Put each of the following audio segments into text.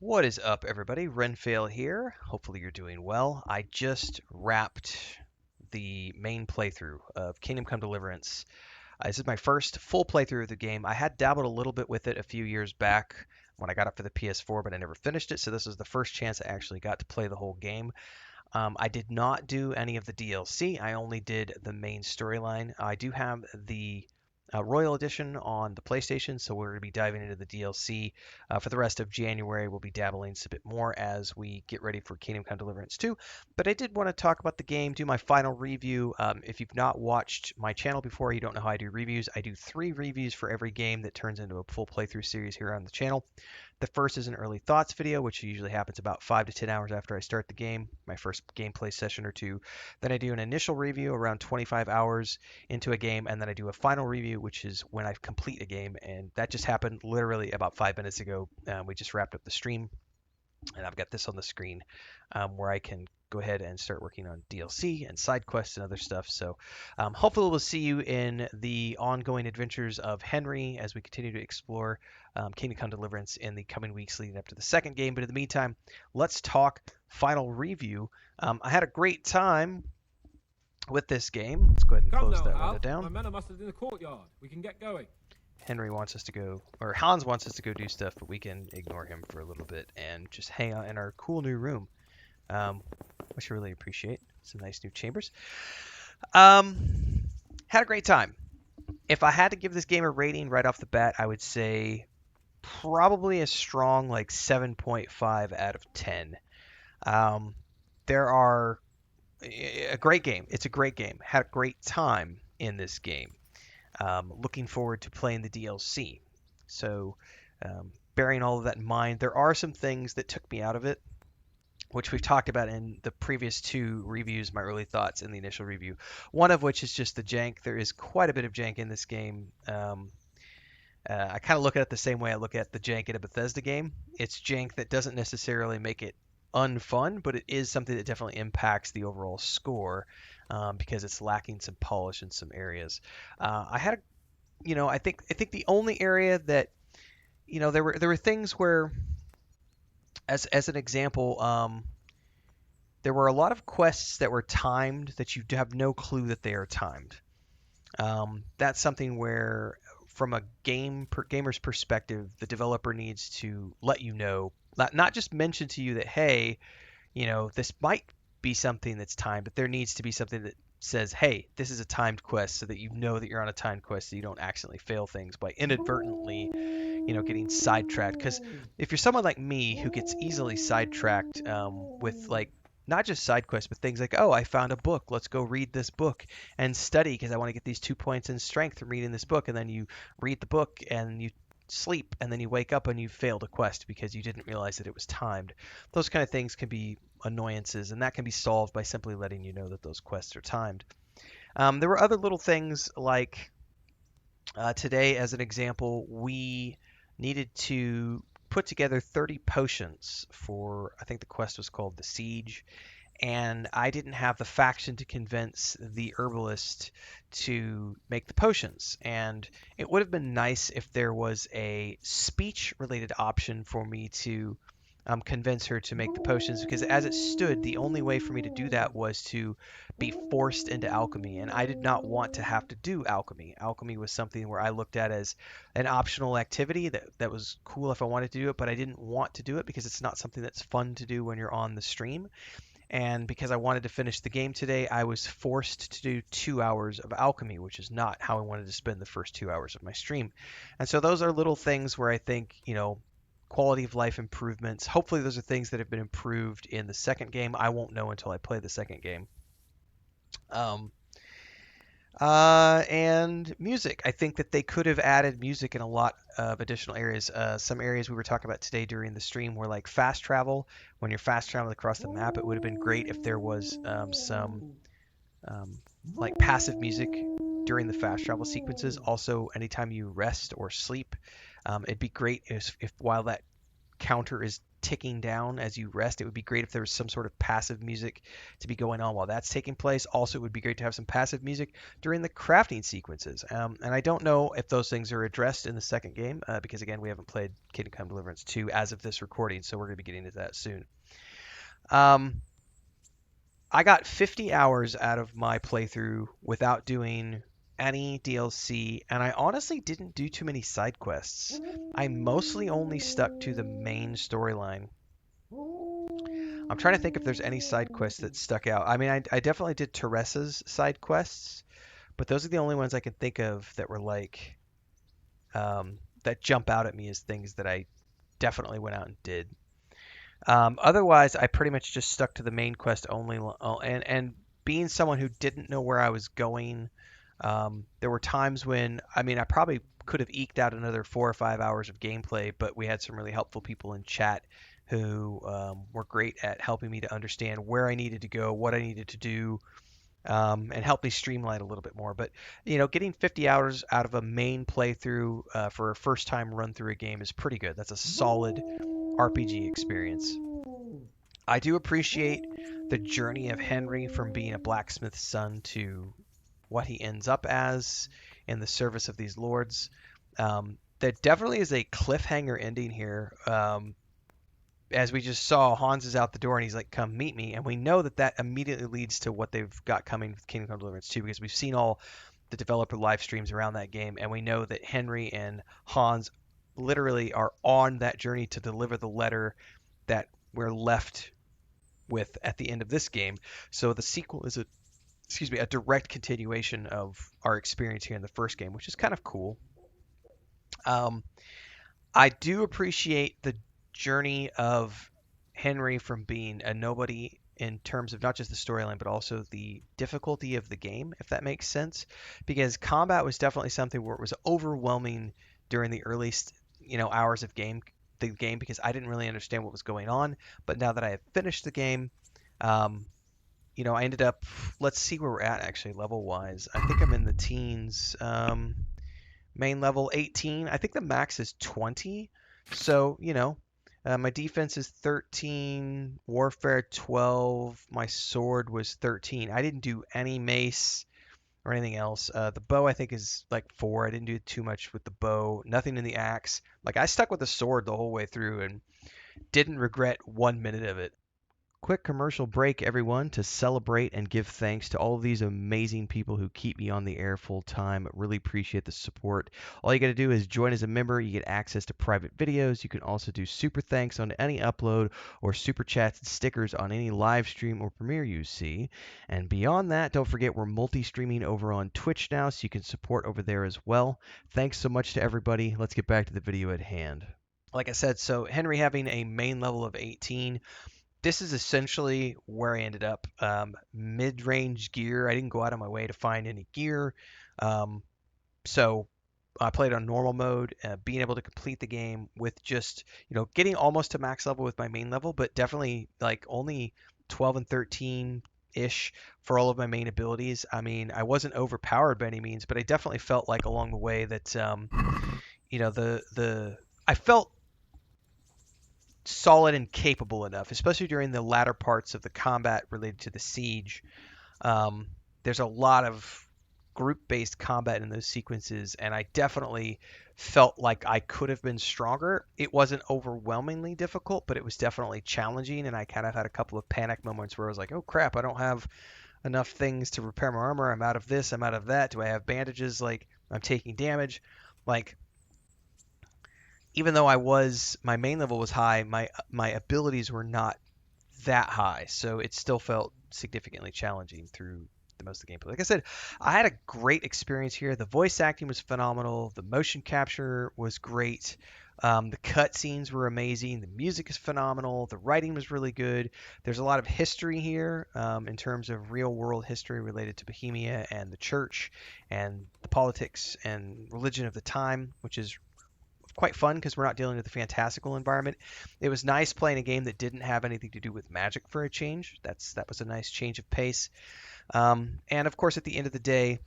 What is up, everybody? Renfail here. Hopefully, you're doing well. I just wrapped the main playthrough of Kingdom Come Deliverance. This is my first full playthrough of the game. I had dabbled a little bit with it a few years back when I got it for the PS4, but I never finished it, so this was the first chance I actually got to play the whole game. I did not do any of the DLC. I only did the main storyline. I do have the Royal Edition on the PlayStation, so we're going to be diving into the DLC for the rest of January. We'll be dabbling a bit more as we get ready for Kingdom Come Deliverance 2. But I did want to talk about the game, do my final review. If you've not watched my channel before, you don't know how I do reviews. I do 3 reviews for every game that turns into a full playthrough series here on the channel. The first is an early thoughts video, which usually happens about 5 to 10 hours after I start the game, my first gameplay session or two. Then I do an initial review around 25 hours into a game, and then I do a final review, which is when I complete a game. And that just happened literally about 5 minutes ago. We just wrapped up the stream, and I've got this on the screen where I can go ahead and start working on DLC and side quests and other stuff. So hopefully we'll see you in the ongoing adventures of Henry as we continue to explore Kingdom Come Deliverance in the coming weeks leading up to the second game. But in the meantime, let's talk final review. I had a great time with this game. Let's go ahead and Come close now, that window Hal. My down. men are mustered in the courtyard. We can get going. Henry wants us to go, or Hans wants us to go do stuff, but we can ignore him for a little bit and just hang out in our cool new room, which I really appreciate. Some nice new chambers. Had a great time. If I had to give this game a rating right off the bat, I would say probably a strong like 7.5 out of 10. Um, there are a great game. It's a great game. Had a great time in this game. Looking forward to playing the DLC. So, bearing all of that in mind, there are some things that took me out of it, which we've talked about in the previous 2 reviews, my early thoughts in the initial review. One of which is just the jank. There is quite a bit of jank in this game. I kind of look at it the same way I look at the jank in a Bethesda game. It's jank that doesn't necessarily make it unfun, but it is something that definitely impacts the overall score because it's lacking some polish in some areas. I had, I think the only area that, there were things where, as an example, there were a lot of quests that were timed that you have no clue that they are timed. That's something where, from a gamer's perspective, the developer needs to let you know, not just mention to you that, hey, this might be something that's timed, but there needs to be something that says, hey, this is a timed quest, so that you know that you're on a timed quest, so you don't accidentally fail things by inadvertently, getting sidetracked. Because if you're someone like me who gets easily sidetracked with like not just side quests, but things like, oh, I found a book. Let's go read this book and study because I want to get these 2 points in strength from reading this book. And then you read the book and you sleep and then you wake up and you failed a quest because you didn't realize that it was timed. Those kind of things can be annoyances, and that can be solved by simply letting you know that those quests are timed. There were other little things like today, as an example, we needed to put together 30 potions for, I think the quest was called the Siege, and I didn't have the faction to convince the herbalist to make the potions. And it would have been nice if there was a speech related option for me to convince her to make the potions, because as it stood, the only way for me to do that was to be forced into alchemy, and I did not want to have to do alchemy. Alchemy was something where I looked at as an optional activity that was cool if I wanted to do it, but I didn't want to do it because it's not something that's fun to do when you're on the stream. And because I wanted to finish the game today, I was forced to do 2 hours of alchemy, which is not how I wanted to spend the first 2 hours of my stream. And so those are little things where I think, quality of life improvements. Hopefully, those are things that have been improved in the second game. I won't know until I play the second game. Um, and music. I think that they could have added music in a lot of additional areas. Some areas we were talking about today during the stream were like fast travel. When you're fast traveling across the map, it would have been great if there was some um, like passive music during the fast travel sequences. Also, anytime you rest or sleep, it'd be great if while that counter is ticking down as you rest. It would be great if there was some sort of passive music to be going on while that's taking place. Also, it would be great to have some passive music during the crafting sequences. And I don't know if those things are addressed in the second game because, again, we haven't played Kingdom Come Deliverance 2 as of this recording, so we're going to be getting into that soon. Um, I got 50 hours out of my playthrough without doing any DLC, and I honestly didn't do too many side quests. I mostly only stuck to the main storyline. I'm trying to think if there's any side quests that stuck out. I mean, I definitely did Teresa's side quests, but those are the only ones I can think of that were like that jump out at me as things that I definitely went out and did. Otherwise, I pretty much just stuck to the main quest only, and being someone who didn't know where I was going, there were times when I mean I probably could have eked out another 4 or 5 hours of gameplay, but we had some really helpful people in chat who were great at helping me to understand where I needed to go, what I needed to do, and help me streamline a little bit more. But getting 50 hours out of a main playthrough for a first time run through a game is pretty good. That's a solid RPG experience. I do appreciate the journey of Henry from being a blacksmith's son to what he ends up as in the service of these lords. There definitely is a cliffhanger ending here. As we just saw, Hans is out the door and he's like, "Come meet me," and we know that that immediately leads to what they've got coming with Kingdom Come Deliverance 2 because we've seen all the developer live streams around that game, and we know that Henry and Hans literally are on that journey to deliver the letter that we're left with at the end of this game. So the sequel is a direct continuation of our experience here in the first game, which is kind of cool. Um, I do appreciate the journey of Henry from being a nobody in terms of not just the storyline, but also the difficulty of the game, if that makes sense. Because combat was definitely something where it was overwhelming during the early, hours of the game, because I didn't really understand what was going on. But now that I have finished the game, um, I ended up. Let's see where we're at actually, level wise. I think I'm in the teens. Main level 18. I think the max is 20. So, my defense is 13, warfare 12, my sword was 13. I didn't do any mace or anything else. The bow I think is like 4. I didn't do too much with the bow. Nothing in the axe. Like I stuck with the sword the whole way through and didn't regret 1 minute of it. Quick commercial break, everyone, to celebrate and give thanks to all of these amazing people who keep me on the air full time. Really appreciate the support. All you got to do is join as a member. You get access to private videos. You can also do super thanks on any upload or super chats and stickers on any live stream or premiere you see. And beyond that, don't forget we're multi-streaming over on Twitch now, so you can support over there as well. Thanks so much to everybody. Let's get back to the video at hand. Like I said, so Henry having a main level of 18, this is essentially where I ended up. Mid-range gear. I didn't go out of my way to find any gear. Um, so I played on normal mode, being able to complete the game with just, getting almost to max level with my main level, but definitely like only 12 and 13 ish for all of my main abilities. I mean, I wasn't overpowered by any means, but I definitely felt like along the way that, the I felt solid and capable enough, especially during the latter parts of the combat related to the siege. Um, there's a lot of group-based combat in those sequences, and I definitely felt like I could have been stronger. It wasn't overwhelmingly difficult, but it was definitely challenging, and I kind of had a couple of panic moments where I was like, "Oh crap, I don't have enough things to repair my armor. I'm out of this. I'm out of that. Do I have bandages? Like I'm taking damage." Like even though my main level was high, my abilities were not that high, so it still felt significantly challenging through the most of the gameplay. Like I said, I had a great experience here. The voice acting was phenomenal. The motion capture was great. The cutscenes were amazing. The music is phenomenal. The writing was really good. There's a lot of history here in terms of real world history related to Bohemia and the church and the politics and religion of the time, which is quite fun because we're not dealing with a fantastical environment. It was nice playing a game that didn't have anything to do with magic for a change. That was a nice change of pace. And of course, at the end of the day,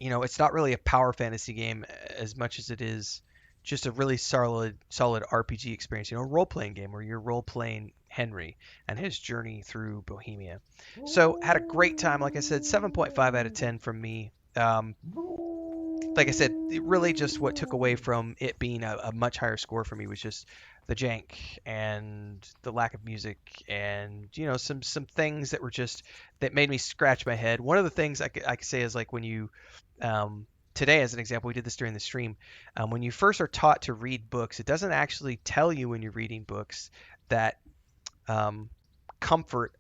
it's not really a power fantasy game as much as it is just a really solid RPG experience, a role playing game where you're role playing Henry and his journey through Bohemia. So had a great time. Like I said, 7.5 out of 10 from me. Like I said, it really just what took away from it being a much higher score for me was just the jank and the lack of music and some things that were just that made me scratch my head. One of the things I could say is like when you today as an example, we did this during the stream. When you first are taught to read books, it doesn't actually tell you when you're reading books that um, comfort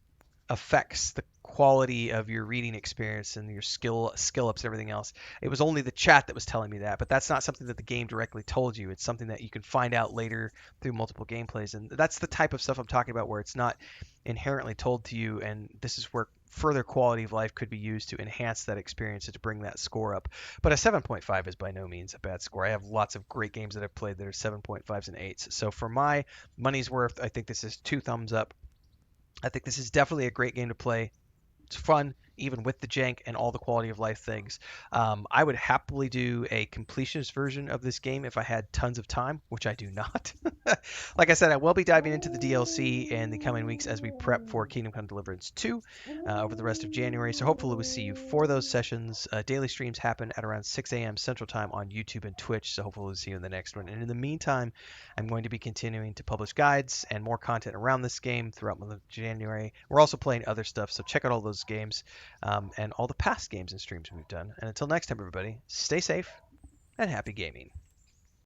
affects the quality of your reading experience and your skill ups and everything else. It was only the chat that was telling me that, but that's not something that the game directly told you. It's something that you can find out later through multiple gameplays, and that's the type of stuff I'm talking about where it's not inherently told to you, and this is where further quality of life could be used to enhance that experience and to bring that score up. But a 7.5 is by no means a bad score. I have lots of great games that I've played that are 7.5s and 8s. So for my money's worth, I think this is two thumbs up. I think this is definitely a great game to play. It's fun, even with the jank and all the quality of life things. I would happily do a completionist version of this game if I had tons of time, which I do not. Like I said, I will be diving into the DLC in the coming weeks as we prep for Kingdom Come Deliverance 2 over the rest of January. So hopefully we'll see you for those sessions. Daily streams happen at around 6 a.m. Central Time on YouTube and Twitch. So hopefully we'll see you in the next one. And in the meantime, I'm going to be continuing to publish guides and more content around this game throughout the month of January. We're also playing other stuff, so check out all those games and all the past games and streams we've done. And until next time, everybody, stay safe and happy gaming.